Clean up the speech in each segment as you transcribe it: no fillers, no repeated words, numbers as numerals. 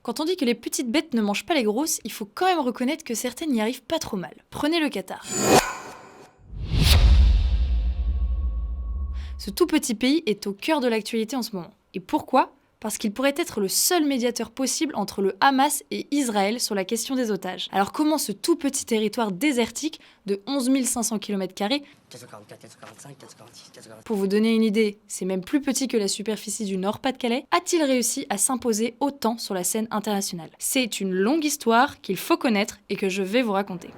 Quand on dit que les petites bêtes ne mangent pas les grosses, il faut quand même reconnaître que certaines n'y arrivent pas trop mal. Prenez le Qatar. Ce tout petit pays est au cœur de l'actualité en ce moment. Et pourquoi ? Parce qu'il pourrait être le seul médiateur possible entre le Hamas et Israël sur la question des otages. Alors comment ce tout petit territoire désertique de 11 500 km², pour vous donner une idée, c'est même plus petit que la superficie du Nord-Pas-de-Calais, a-t-il réussi à s'imposer autant sur la scène internationale ? C'est une longue histoire qu'il faut connaître et que je vais vous raconter.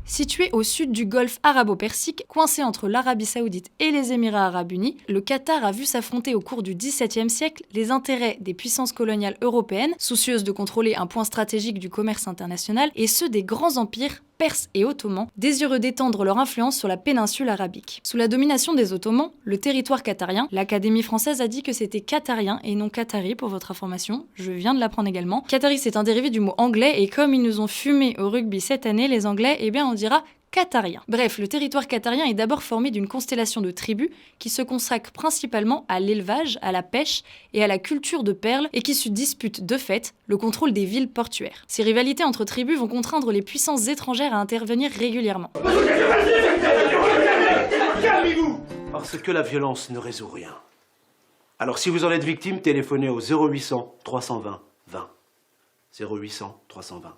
Situé au sud du golfe arabo-persique, coincé entre l'Arabie Saoudite et les Émirats Arabes Unis, le Qatar a vu s'affronter au cours du XVIIe siècle les intérêts des puissances coloniales européennes, soucieuses de contrôler un point stratégique du commerce international, et ceux des grands empires perses et ottomans, désireux d'étendre leur influence sur la péninsule arabique. Sous la domination des Ottomans, le territoire qatarien, l'Académie française a dit que c'était qatarien et non qatari pour votre information, je viens de l'apprendre également. Qatari c'est un dérivé du mot anglais et comme ils nous ont fumé au rugby cette année, les Anglais, eh bien on dira qatarien. Bref, le territoire qatarien est d'abord formé d'une constellation de tribus qui se consacrent principalement à l'élevage, à la pêche et à la culture de perles et qui se disputent de fait le contrôle des villes portuaires. Ces rivalités entre tribus vont contraindre les puissances étrangères à intervenir régulièrement. Calmez-vous ! Parce que la violence ne résout rien. Alors si vous en êtes victime, téléphonez au 0800 320 20. 0800 320 20.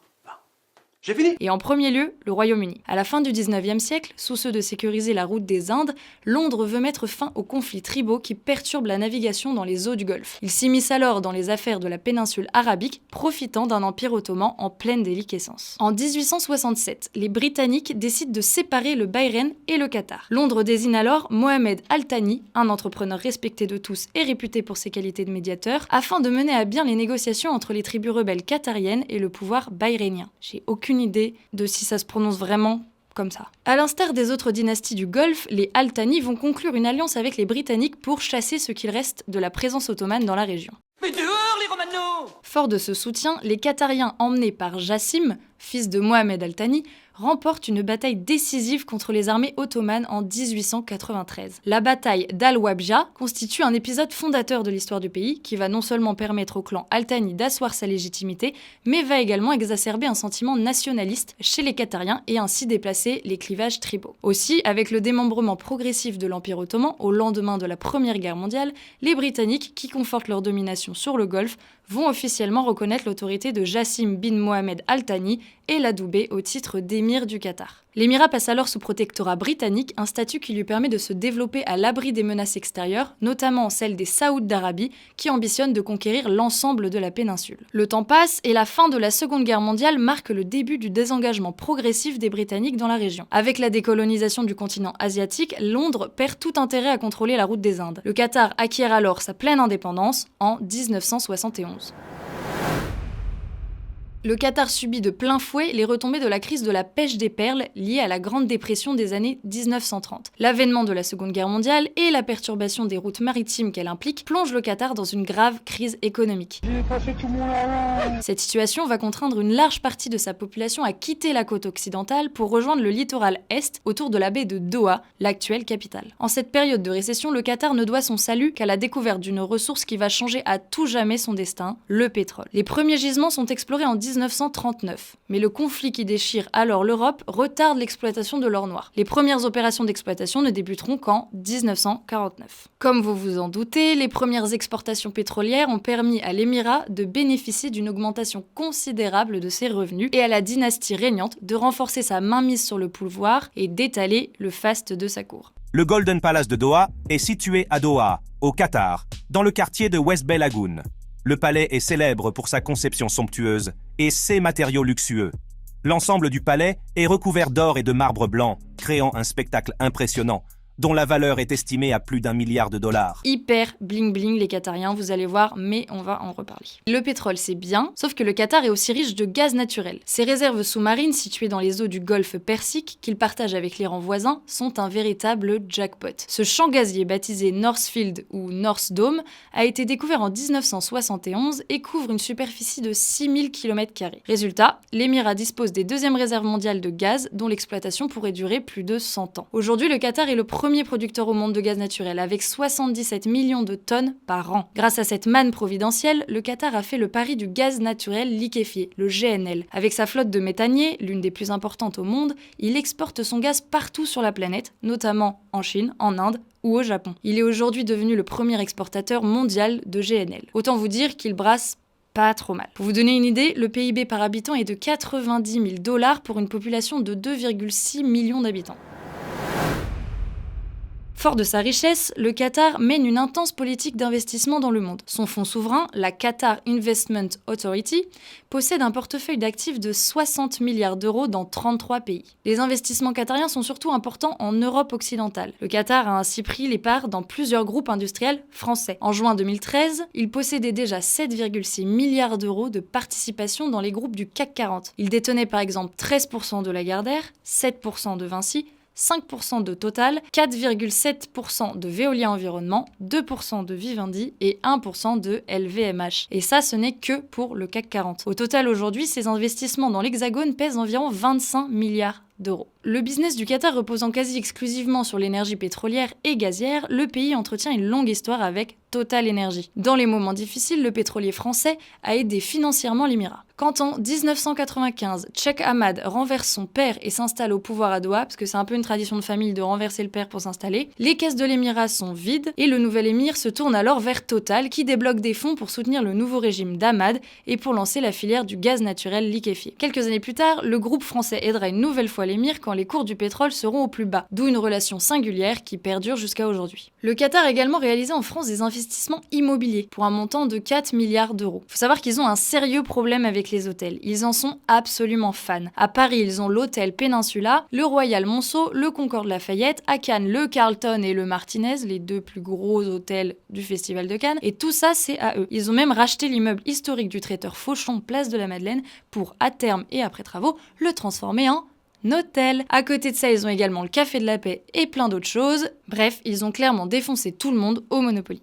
J'ai fini. Et en premier lieu, le Royaume-Uni. À la fin du 19e siècle, soucieux de sécuriser la route des Indes, Londres veut mettre fin aux conflits tribaux qui perturbent la navigation dans les eaux du Golfe. Il s'immisce alors dans les affaires de la péninsule arabique, profitant d'un empire ottoman en pleine déliquescence. En 1867, les Britanniques décident de séparer le Bahreïn et le Qatar. Londres désigne alors Mohamed Al Thani, un entrepreneur respecté de tous et réputé pour ses qualités de médiateur, afin de mener à bien les négociations entre les tribus rebelles qatariennes et le pouvoir bahreïnien. J'ai aucune idée de si ça se prononce vraiment comme ça. À l'instar des autres dynasties du Golfe, les Al Thani vont conclure une alliance avec les Britanniques pour chasser ce qu'il reste de la présence ottomane dans la région. Mais dehors les Romano! Fort de ce soutien, les Qatariens emmenés par Jassim, fils de Mohamed Al Thani, remportent une bataille décisive contre les armées ottomanes en 1893. La bataille d'Al-Wabja constitue un épisode fondateur de l'histoire du pays qui va non seulement permettre au clan Al Thani d'asseoir sa légitimité, mais va également exacerber un sentiment nationaliste chez les Qatariens et ainsi déplacer les clivages tribaux. Aussi, avec le démembrement progressif de l'Empire ottoman au lendemain de la Première Guerre mondiale, les Britanniques, qui confortent leur domination sur le Golfe, vont officiellement reconnaître l'autorité de Jassim bin Mohamed Al Thani et l'adouber au titre d'émir du Qatar. L'émirat passe alors sous protectorat britannique, un statut qui lui permet de se développer à l'abri des menaces extérieures, notamment celle des Saouds d'Arabie, qui ambitionnent de conquérir l'ensemble de la péninsule. Le temps passe et la fin de la Seconde Guerre mondiale marque le début du désengagement progressif des Britanniques dans la région. Avec la décolonisation du continent asiatique, Londres perd tout intérêt à contrôler la route des Indes. Le Qatar acquiert alors sa pleine indépendance en 1971. Le Qatar subit de plein fouet les retombées de la crise de la pêche des perles liée à la Grande Dépression des années 1930. L'avènement de la Seconde Guerre mondiale et la perturbation des routes maritimes qu'elle implique plongent le Qatar dans une grave crise économique. Cette situation va contraindre une large partie de sa population à quitter la côte occidentale pour rejoindre le littoral est autour de la baie de Doha, l'actuelle capitale. En cette période de récession, le Qatar ne doit son salut qu'à la découverte d'une ressource qui va changer à tout jamais son destin, le pétrole. Les premiers gisements sont explorés en 1939, mais le conflit qui déchire alors l'Europe retarde l'exploitation de l'or noir. Les premières opérations d'exploitation ne débuteront qu'en 1949. Comme vous vous en doutez, les premières exportations pétrolières ont permis à l'émirat de bénéficier d'une augmentation considérable de ses revenus et à la dynastie régnante de renforcer sa mainmise sur le pouvoir et d'étaler le faste de sa cour. Le Golden Palace de Doha est situé à Doha, au Qatar, dans le quartier de West Bay Lagoon. Le palais est célèbre pour sa conception somptueuse et ses matériaux luxueux. L'ensemble du palais est recouvert d'or et de marbre blanc, créant un spectacle impressionnant, dont la valeur est estimée à plus d'1 milliard de dollars. Hyper bling bling les Qatariens, vous allez voir, mais on va en reparler. Le pétrole c'est bien, sauf que le Qatar est aussi riche de gaz naturel. Ses réserves sous-marines situées dans les eaux du golfe Persique, qu'il partage avec l'Iran voisin, sont un véritable jackpot. Ce champ gazier baptisé Northfield ou North Dome a été découvert en 1971 et couvre une superficie de 6000 km². Résultat, l'émirat dispose des deuxièmes réserves mondiales de gaz dont l'exploitation pourrait durer plus de 100 ans. Aujourd'hui, le Qatar est le premier premier producteur au monde de gaz naturel, avec 77 millions de tonnes par an. Grâce à cette manne providentielle, le Qatar a fait le pari du gaz naturel liquéfié, le GNL. Avec sa flotte de méthaniers, l'une des plus importantes au monde, il exporte son gaz partout sur la planète, notamment en Chine, en Inde ou au Japon. Il est aujourd'hui devenu le premier exportateur mondial de GNL. Autant vous dire qu'il brasse pas trop mal. Pour vous donner une idée, le PIB par habitant est de 90 000 $ pour une population de 2,6 millions d'habitants. Fort de sa richesse, le Qatar mène une intense politique d'investissement dans le monde. Son fonds souverain, la Qatar Investment Authority, possède un portefeuille d'actifs de 60 milliards d'euros dans 33 pays. Les investissements qatariens sont surtout importants en Europe occidentale. Le Qatar a ainsi pris les parts dans plusieurs groupes industriels français. En juin 2013, il possédait déjà 7,6 milliards d'euros de participation dans les groupes du CAC 40. Il détenait par exemple 13% de Lagardère, 7% de Vinci, 5% de Total, 4,7% de Veolia Environnement, 2% de Vivendi et 1% de LVMH. Et ça, ce n'est que pour le CAC 40. Au total, aujourd'hui, ces investissements dans l'Hexagone pèsent environ 25 milliards d'euros. Le business du Qatar reposant quasi exclusivement sur l'énergie pétrolière et gazière, le pays entretient une longue histoire avec Total Energy. Dans les moments difficiles, le pétrolier français a aidé financièrement l'Émirat. Quand en 1995, Sheikh Ahmad renverse son père et s'installe au pouvoir à Doha, parce que c'est un peu une tradition de famille de renverser le père pour s'installer, les caisses de l'Émirat sont vides et le nouvel émir se tourne alors vers Total qui débloque des fonds pour soutenir le nouveau régime d'Ahmad et pour lancer la filière du gaz naturel liquéfié. Quelques années plus tard, le groupe français aidera une nouvelle fois l'émir quand les cours du pétrole seront au plus bas, d'où une relation singulière qui perdure jusqu'à aujourd'hui. Le Qatar a également réalisé en France des investissements immobiliers pour un montant de 4 milliards d'euros. Faut savoir qu'ils ont un sérieux problème avec les hôtels. Ils en sont absolument fans. À Paris, ils ont l'hôtel Peninsula, le Royal Monceau, le Concorde Lafayette, à Cannes, le Carlton et le Martinez, les deux plus gros hôtels du Festival de Cannes, et tout ça, c'est à eux. Ils ont même racheté l'immeuble historique du traiteur Fauchon, place de la Madeleine, pour, à terme et après travaux, le transformer en hôtel. À côté de ça, ils ont également le Café de la Paix et plein d'autres choses. Bref, ils ont clairement défoncé tout le monde au Monopoly.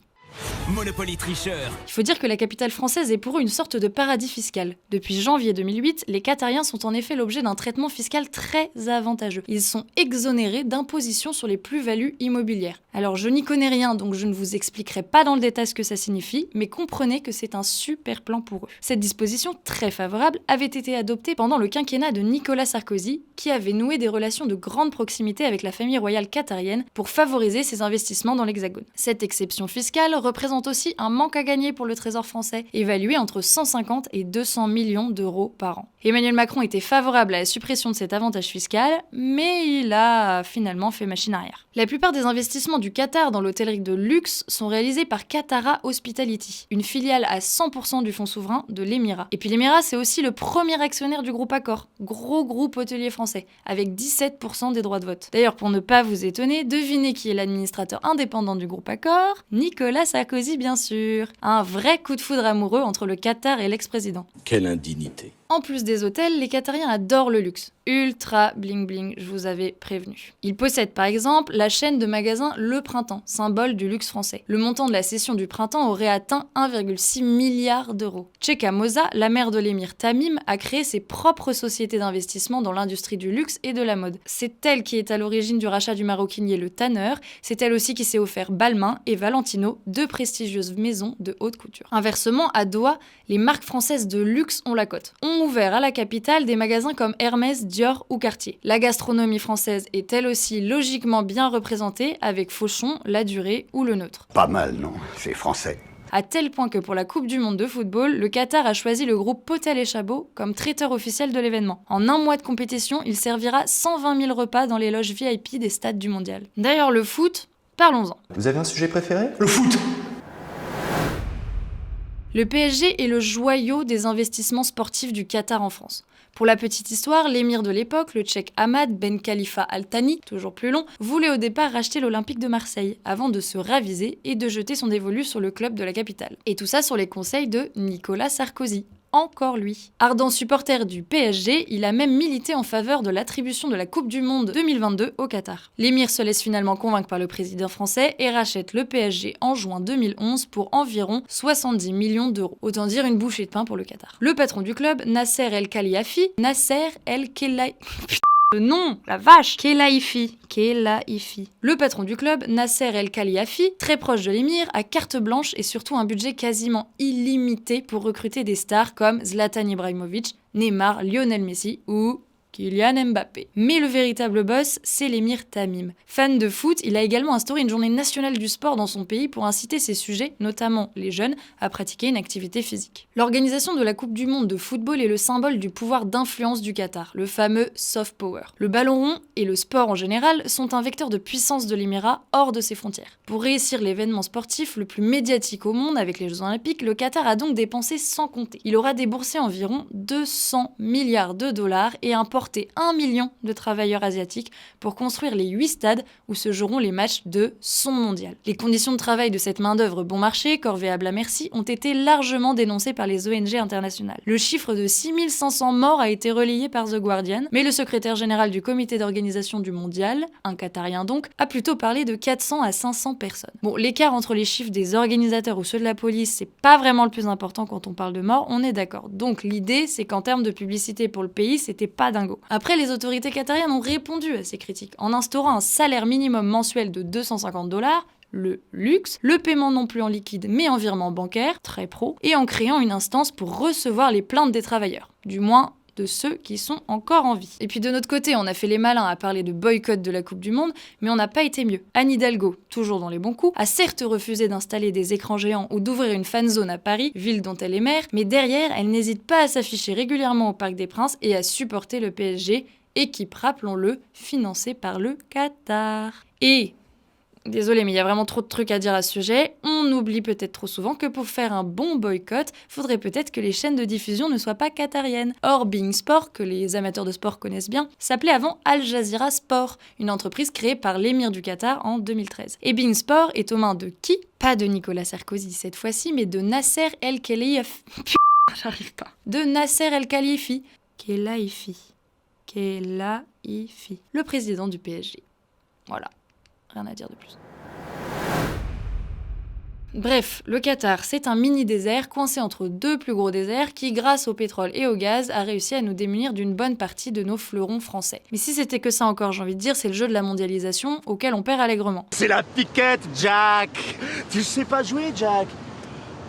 Monopoly tricheur. Il faut dire que la capitale française est pour eux une sorte de paradis fiscal. Depuis janvier 2008, les Qatariens sont en effet l'objet d'un traitement fiscal très avantageux. Ils sont exonérés d'imposition sur les plus-values immobilières. Alors je n'y connais rien, donc je ne vous expliquerai pas dans le détail ce que ça signifie, mais comprenez que c'est un super plan pour eux. Cette disposition très favorable avait été adoptée pendant le quinquennat de Nicolas Sarkozy, qui avait noué des relations de grande proximité avec la famille royale qatarienne pour favoriser ses investissements dans l'Hexagone. Cette exception fiscale représente aussi un manque à gagner pour le Trésor français, évalué entre 150 et 200 millions d'euros par an. Emmanuel Macron était favorable à la suppression de cet avantage fiscal, mais il a finalement fait machine arrière. La plupart des investissements du Qatar dans l'hôtellerie de luxe sont réalisés par Qatara Hospitality, une filiale à 100% du fonds souverain de l'Émirat. Et puis l'Émirat, c'est aussi le premier actionnaire du groupe Accor, gros groupe hôtelier français, avec 17% des droits de vote. D'ailleurs, pour ne pas vous étonner, devinez qui est l'administrateur indépendant du groupe Accor ? Nicolas Sarkozy, bien sûr. Un vrai coup de foudre amoureux entre le Qatar et l'ex-président. Quelle indignité. En plus des hôtels, les Qatariens adorent le luxe. Ultra bling bling, je vous avais prévenu. Ils possèdent par exemple la chaîne de magasins Le Printemps, symbole du luxe français. Le montant de la cession du printemps aurait atteint 1,6 milliard d'euros. Cheka Moza, la mère de l'émir Tamim, a créé ses propres sociétés d'investissement dans l'industrie du luxe et de la mode. C'est elle qui est à l'origine du rachat du maroquinier Le Tanner. C'est elle aussi qui s'est offert Balmain et Valentino, deux prestigieuses maisons de haute couture. Inversement, à Doha, les marques françaises de luxe ont la cote. Ont ouvert à la capitale des magasins comme Hermès, Dior ou Cartier. La gastronomie française est elle aussi logiquement bien représentée avec Fauchon, La Durée ou Le Nôtre. Pas mal, non? C'est français. À tel point que pour la Coupe du Monde de football, le Qatar a choisi le groupe Potel et Chabot comme traiteur officiel de l'événement. En un mois de compétition, il servira 120 000 repas dans les loges VIP des stades du mondial. D'ailleurs, le foot, parlons-en. Vous avez un sujet préféré? Le foot! Le PSG est le joyau des investissements sportifs du Qatar en France. Pour la petite histoire, l'émir de l'époque, le Tchèque Ahmad Ben Khalifa Al Thani, toujours plus long, voulait au départ racheter l'Olympique de Marseille, avant de se raviser et de jeter son dévolu sur le club de la capitale. Et tout ça sur les conseils de Nicolas Sarkozy. Encore lui. Ardent supporter du PSG, il a même milité en faveur de l'attribution de la Coupe du Monde 2022 au Qatar. L'émir se laisse finalement convaincre par le président français et rachète le PSG en juin 2011 pour environ 70 millions d'euros. Autant dire une bouchée de pain pour le Qatar. Le patron du club, Nasser El Khelaifi, Non, la vache! Khelaifi. Le patron du club, Nasser El Khelaifi, très proche de l'émir, a carte blanche et surtout un budget quasiment illimité pour recruter des stars comme Zlatan Ibrahimovic, Neymar, Lionel Messi ou Kylian Mbappé. Mais le véritable boss, c'est l'émir Tamim. Fan de foot, il a également instauré une journée nationale du sport dans son pays pour inciter ses sujets, notamment les jeunes, à pratiquer une activité physique. L'organisation de la Coupe du Monde de football est le symbole du pouvoir d'influence du Qatar, le fameux soft power. Le ballon rond et le sport en général sont un vecteur de puissance de l'émirat hors de ses frontières. Pour réussir l'événement sportif le plus médiatique au monde avec les Jeux Olympiques, le Qatar a donc dépensé sans compter. Il aura déboursé environ 200 milliards de dollars et importé 1 million de travailleurs asiatiques pour construire les 8 stades où se joueront les matchs de son mondial. Les conditions de travail de cette main-d'œuvre bon marché, corvéable à merci, ont été largement dénoncées par les ONG internationales. Le chiffre de 6500 morts a été relayé par The Guardian, mais le secrétaire général du comité d'organisation du mondial, un Qatarien donc, a plutôt parlé de 400 à 500 personnes. Bon, l'écart entre les chiffres des organisateurs ou ceux de la police, c'est pas vraiment le plus important quand on parle de morts, on est d'accord. Donc l'idée, c'est qu'en termes de publicité pour le pays, c'était pas dingo. Après, les autorités qatariennes ont répondu à ces critiques en instaurant un salaire minimum mensuel de 250 $, le luxe, le paiement non plus en liquide mais en virement bancaire, très pro, et en créant une instance pour recevoir les plaintes des travailleurs, du moins de ceux qui sont encore en vie. Et puis de notre côté, on a fait les malins à parler de boycott de la Coupe du Monde, mais on n'a pas été mieux. Anne Hidalgo, toujours dans les bons coups, a certes refusé d'installer des écrans géants ou d'ouvrir une fan zone à Paris, ville dont elle est maire, mais derrière, elle n'hésite pas à s'afficher régulièrement au Parc des Princes et à supporter le PSG, équipe, rappelons-le, financée par le Qatar. Et désolé, mais il y a vraiment trop de trucs à dire à ce sujet. On oublie peut-être trop souvent que pour faire un bon boycott, faudrait peut-être que les chaînes de diffusion ne soient pas qatariennes. Or, Bein Sport, que les amateurs de sport connaissent bien, s'appelait avant Al Jazeera Sport, une entreprise créée par l'émir du Qatar en 2013. Et Bein Sport est aux mains de qui? Pas de Nicolas Sarkozy cette fois-ci, mais de Nasser El Khelaifi. J'arrive pas. De Nasser El Khelaifi. Khelaifi. Le président du PSG. Voilà. Rien à dire de plus. Bref, le Qatar, c'est un mini-désert coincé entre deux plus gros déserts qui, grâce au pétrole et au gaz, a réussi à nous démunir d'une bonne partie de nos fleurons français. Mais si c'était que ça encore, j'ai envie de dire, c'est le jeu de la mondialisation auquel on perd allègrement. C'est la piquette, Jack. Tu sais pas jouer, Jack.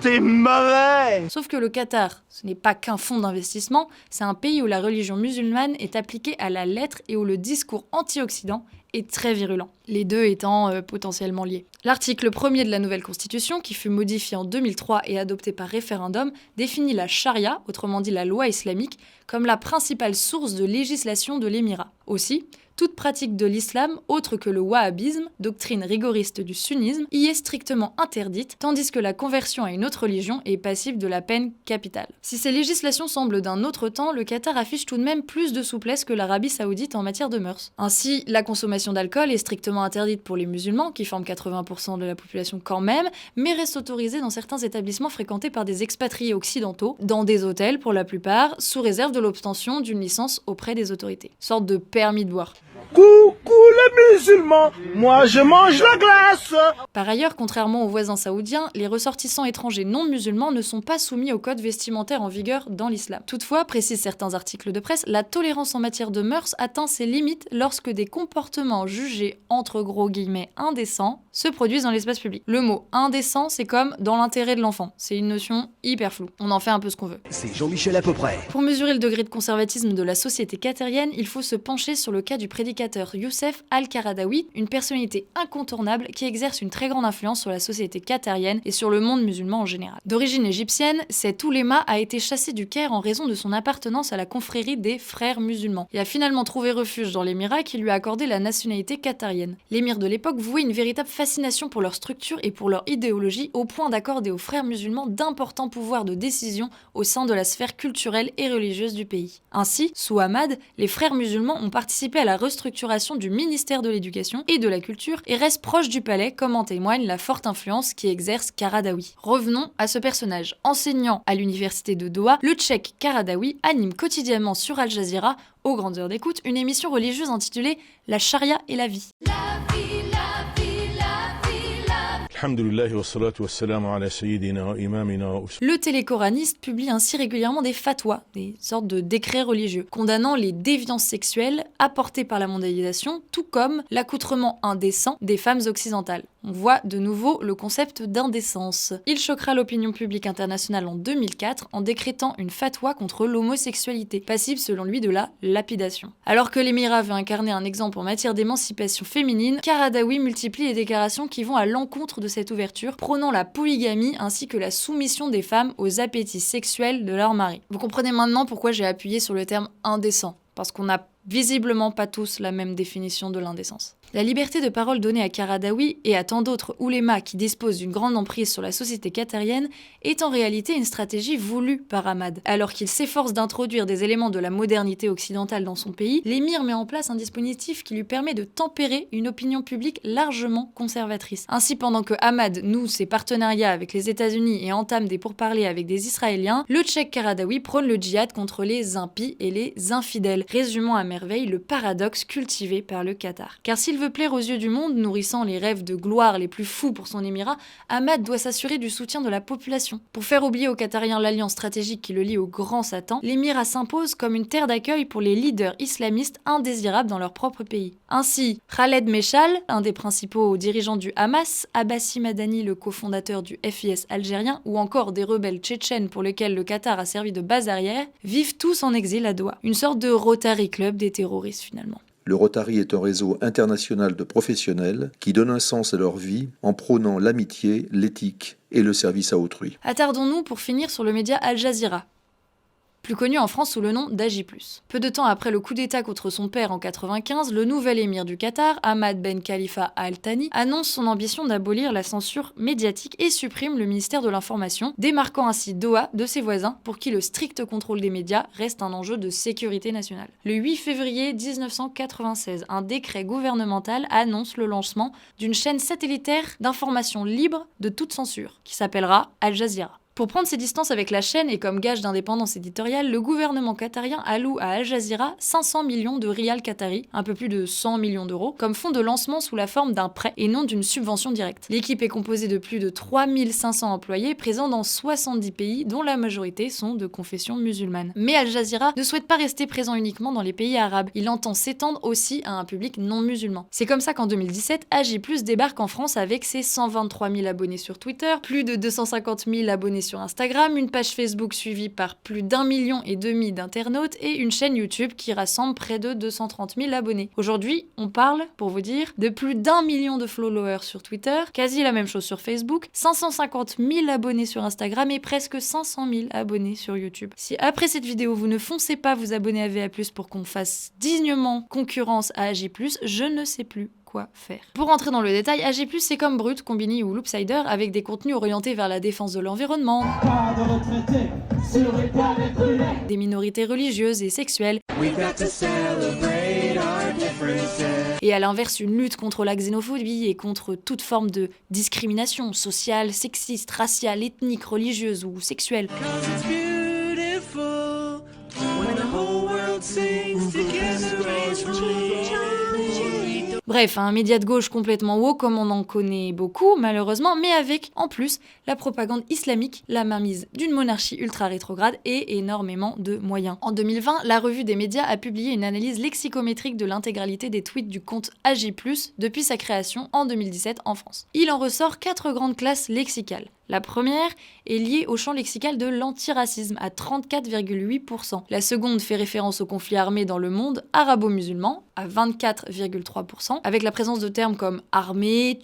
T'es mauvais. Sauf que le Qatar, ce n'est pas qu'un fonds d'investissement, c'est un pays où la religion musulmane est appliquée à la lettre et où le discours anti-Occident est très virulent, les deux étant potentiellement liés. L'article 1er de la nouvelle constitution, qui fut modifié en 2003 et adopté par référendum, définit la charia, autrement dit la loi islamique, comme la principale source de législation de l'émirat. Aussi, toute pratique de l'islam, autre que le wahhabisme, doctrine rigoriste du sunnisme, y est strictement interdite, tandis que la conversion à une autre religion est passible de la peine capitale. Si ces législations semblent d'un autre temps, le Qatar affiche tout de même plus de souplesse que l'Arabie Saoudite en matière de mœurs. Ainsi, la consommation d'alcool est strictement interdite pour les musulmans, qui forment 80% de la population quand même, mais reste autorisée dans certains établissements fréquentés par des expatriés occidentaux, dans des hôtels pour la plupart, sous réserve de l'obtention d'une licence auprès des autorités. Sorte de permis de boire. Coucou les musulmans, moi je mange la glace. Par ailleurs, contrairement aux voisins saoudiens, les ressortissants étrangers non musulmans ne sont pas soumis au code vestimentaire en vigueur dans l'islam. Toutefois, précisent certains articles de presse, la tolérance en matière de mœurs atteint ses limites lorsque des comportements jugés entre gros guillemets indécents se produisent dans l'espace public. Le mot indécent, c'est comme dans l'intérêt de l'enfant. C'est une notion hyper floue. On en fait un peu ce qu'on veut. C'est Jean-Michel à peu près. Pour mesurer le degré de conservatisme de la société qatarienne, il faut se pencher sur le cas du prédicateur Youssef Al-Qaradawi, une personnalité incontournable qui exerce une très grande influence sur la société qatarienne et sur le monde musulman en général. D'origine égyptienne, cet ouléma a été chassé du Caire en raison de son appartenance à la confrérie des frères musulmans. Il a finalement trouvé refuge dans l'émirat qui lui a accordé la nationalité qatarienne. L'émir de l'époque vouait une véritable fascination pour leur structure et pour leur idéologie au point d'accorder aux frères musulmans d'importants pouvoirs de décision au sein de la sphère culturelle et religieuse du pays. Ainsi, sous Ahmad, les frères musulmans ont participé à la restructuration du ministère de l'Éducation et de la Culture et restent proches du palais comme en témoigne la forte influence qui exerce Qaradawi. Revenons à ce personnage. Enseignant à l'université de Doha, le Tchèque Qaradawi anime quotidiennement sur Al Jazeera, aux grandes heures d'écoute, une émission religieuse intitulée La charia et la vie. Le télécoraniste publie ainsi régulièrement des fatwas, des sortes de décrets religieux, condamnant les déviances sexuelles apportées par la mondialisation, tout comme l'accoutrement indécent des femmes occidentales. On voit de nouveau le concept d'indécence. Il choquera l'opinion publique internationale en 2004 en décrétant une fatwa contre l'homosexualité, passible selon lui de la lapidation. Alors que l'émirat veut incarner un exemple en matière d'émancipation féminine, Qaradawi multiplie les déclarations qui vont à l'encontre de cette ouverture, prônant la polygamie ainsi que la soumission des femmes aux appétits sexuels de leur mari. Vous comprenez maintenant pourquoi j'ai appuyé sur le terme indécent, parce qu'on n'a visiblement pas tous la même définition de l'indécence. La liberté de parole donnée à Qaradawi et à tant d'autres oulémas qui disposent d'une grande emprise sur la société qatarienne est en réalité une stratégie voulue par Ahmad. Alors qu'il s'efforce d'introduire des éléments de la modernité occidentale dans son pays, l'émir met en place un dispositif qui lui permet de tempérer une opinion publique largement conservatrice. Ainsi, pendant que Ahmad noue ses partenariats avec les États-Unis et entame des pourparlers avec des Israéliens, le Tchèque Qaradawi prône le djihad contre les impies et les infidèles, résumant à merveille le paradoxe cultivé par le Qatar. Car s'il veut plaire aux yeux du monde, nourrissant les rêves de gloire les plus fous pour son émirat, Ahmad doit s'assurer du soutien de la population. Pour faire oublier aux Qatariens l'alliance stratégique qui le lie au grand Satan, l'émirat s'impose comme une terre d'accueil pour les leaders islamistes indésirables dans leur propre pays. Ainsi, Khaled Meshal, un des principaux dirigeants du Hamas, Abbasi Madani, le cofondateur du FIS algérien, ou encore des rebelles tchétchènes pour lesquels le Qatar a servi de base arrière, vivent tous en exil à Doha. Une sorte de Rotary Club des terroristes finalement. Le Rotary est un réseau international de professionnels qui donnent un sens à leur vie en prônant l'amitié, l'éthique et le service à autrui. Attardons-nous pour finir sur le média Al Jazeera, plus connu en France sous le nom d'Agi+. Peu de temps après le coup d'État contre son père en 1995, le nouvel émir du Qatar, Hamad Ben Khalifa Al Thani, annonce son ambition d'abolir la censure médiatique et supprime le ministère de l'Information, démarquant ainsi Doha de ses voisins pour qui le strict contrôle des médias reste un enjeu de sécurité nationale. Le 8 février 1996, un décret gouvernemental annonce le lancement d'une chaîne satellitaire d'information libre de toute censure, qui s'appellera Al Jazeera. Pour prendre ses distances avec la chaîne et comme gage d'indépendance éditoriale, le gouvernement qatarien alloue à Al Jazeera 500 millions de rials qataris, un peu plus de 100 millions d'euros, comme fonds de lancement sous la forme d'un prêt et non d'une subvention directe. L'équipe est composée de plus de 3500 employés présents dans 70 pays dont la majorité sont de confession musulmane. Mais Al Jazeera ne souhaite pas rester présent uniquement dans les pays arabes, il entend s'étendre aussi à un public non musulman. C'est comme ça qu'en 2017, Agi+ débarque en France avec ses 123 000 abonnés sur Twitter, plus de 250 000 abonnés sur Instagram, une page Facebook suivie par plus d'1,5 million d'internautes et une chaîne YouTube qui rassemble près de 230 000 abonnés. Aujourd'hui, on parle, pour vous dire, de plus d'1 million de followers sur Twitter, quasi la même chose sur Facebook, 550 000 abonnés sur Instagram et presque 500 000 abonnés sur YouTube. Si après cette vidéo, vous ne foncez pas vous abonner à VA+, pour qu'on fasse dignement concurrence à Agi+, je ne sais plus quoi faire. Pour rentrer dans le détail, Agi+, c'est comme Brut, Combini ou Loopsider avec des contenus orientés vers la défense de l'environnement, des minorités religieuses et sexuelles, et à l'inverse une lutte contre la xénophobie et contre toute forme de discrimination sociale, sexiste, raciale, ethnique, religieuse ou sexuelle. Bref, un média de gauche complètement woke comme on en connaît beaucoup malheureusement, mais avec en plus la propagande islamique, la mainmise d'une monarchie ultra rétrograde et énormément de moyens. En 2020, la revue des médias a publié une analyse lexicométrique de l'intégralité des tweets du compte Agi+, depuis sa création en 2017 en France. Il en ressort 4 grandes classes lexicales. La première est liée au champ lexical de l'antiracisme à 34,8%. La seconde fait référence au conflit armé dans le monde arabo-musulman à 24,3%, avec la présence de termes comme armée,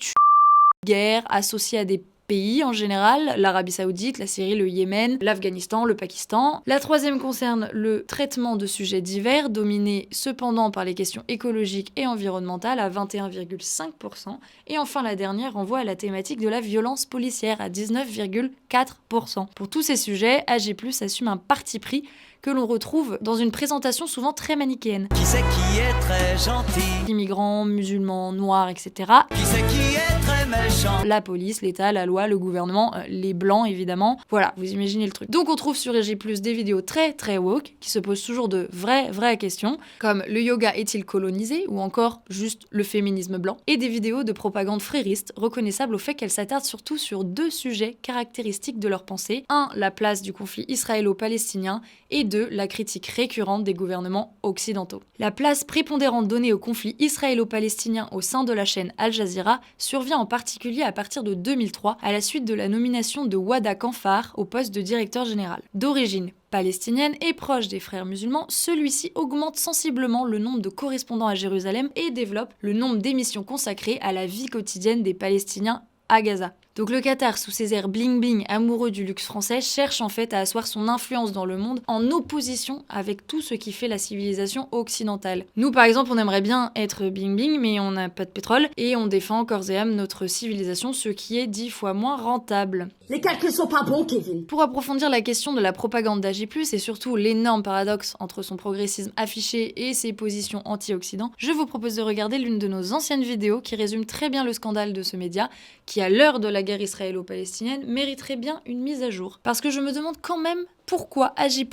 guerre, associés à des pays en général, l'Arabie Saoudite, la Syrie, le Yémen, l'Afghanistan, le Pakistan. La troisième concerne le traitement de sujets divers, dominé cependant par les questions écologiques et environnementales à 21,5%. Et enfin la dernière renvoie à la thématique de la violence policière à 19,4%. Pour tous ces sujets, Agi+ assume un parti pris que l'on retrouve dans une présentation souvent très manichéenne. Qui c'est qui est très gentil? Immigrants, musulmans, noirs, etc. Qui c'est qui est très méchants. La police, l'État, la loi, le gouvernement, les blancs évidemment. Voilà, vous imaginez le truc. Donc on trouve sur EG+, des vidéos très woke, qui se posent toujours de vraies questions, comme le yoga est-il colonisé, ou encore juste le féminisme blanc, et des vidéos de propagande frériste, reconnaissables au fait qu'elles s'attardent surtout sur deux sujets caractéristiques de leur pensée. 1. La place du conflit israélo-palestinien, et 2. La critique récurrente des gouvernements occidentaux. La place prépondérante donnée au conflit israélo-palestinien au sein de la chaîne Al Jazeera survient en particulier à partir de 2003, à la suite de la nomination de Wada Kanfar au poste de directeur général. D'origine palestinienne et proche des frères musulmans, celui-ci augmente sensiblement le nombre de correspondants à Jérusalem et développe le nombre d'émissions consacrées à la vie quotidienne des Palestiniens à Gaza. Donc le Qatar, sous ses airs bling-bling amoureux du luxe français, cherche en fait à asseoir son influence dans le monde en opposition avec tout ce qui fait la civilisation occidentale. Nous par exemple, on aimerait bien être bling-bling, mais on n'a pas de pétrole, et on défend corps et âme notre civilisation, ce qui est 10 fois moins rentable. Les calculs sont pas bons, Kevin. Pour approfondir la question de la propagande d'AG+, et surtout l'énorme paradoxe entre son progressisme affiché et ses positions anti-Occident, je vous propose de regarder l'une de nos anciennes vidéos qui résume très bien le scandale de ce média, qui à l'heure de la guerre israélo-palestinienne mériterait bien une mise à jour. Parce que je me demande quand même pourquoi AG+,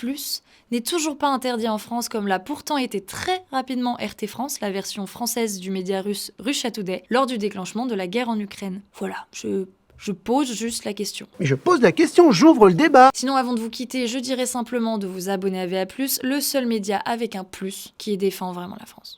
n'est toujours pas interdit en France comme l'a pourtant été très rapidement RT France, la version française du média russe Russia Today, lors du déclenchement de la guerre en Ukraine. Voilà, je pose juste la question. Mais je pose la question, j'ouvre le débat. Sinon, avant de vous quitter, je dirais simplement de vous abonner à VA+, le seul média avec un plus qui défend vraiment la France.